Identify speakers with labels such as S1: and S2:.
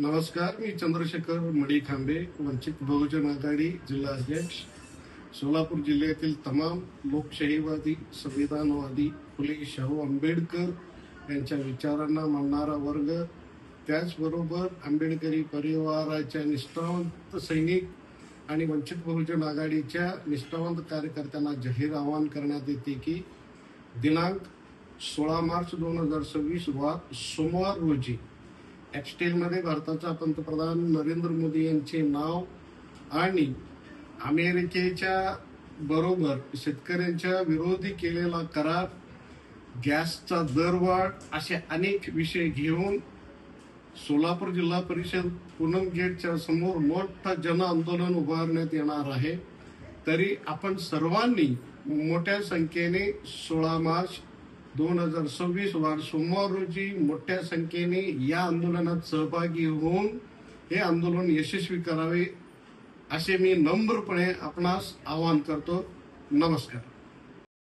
S1: नमस्कार, मी चंद्रशेखर मडीखांबे, वंचित बहुजन आघाडी जिल्हा अध्यक्ष. सोलापूर जिल्ह्यातील तमाम लोकशाहीवादी, संविधानवादी, फुले शाहू आंबेडकर यांच्या विचारांना मानणारा वर्ग, त्याचबरोबर आंबेडकरी परिवाराच्या निष्ठावंत सैनिक आणि वंचित बहुजन आघाडीच्या निष्ठावंत कार्यकर्त्यांना जाहीर आवाहन करण्यात येते की दिनांक 16 मार्च 2026 सोमवार रोजी ॲप्स्टेलमध्ये भारताचा पंतप्रधान नरेंद्र मोदी यांचे नाव आणि अमेरिकेच्या बरोबर शेतकऱ्यांच्या विरोधी केलेला करार, गॅसचा दरवाढ असे अनेक विषय घेऊन सोलापूर जिल्हा परिषद पूनम गेटच्या समोर मोठा जन आंदोलन उभारण्यात येणार आहे. तरी आपण सर्वांनी मोठ्या संख्येने 16 मार्च 2026 वार सोमवार रोजी मोठ्या संख्येने या आंदोलनात सहभागी होऊन हे आंदोलन यशस्वी करावे असे मी नम्रपणे आपणास आवाहन करतो. नमस्कार.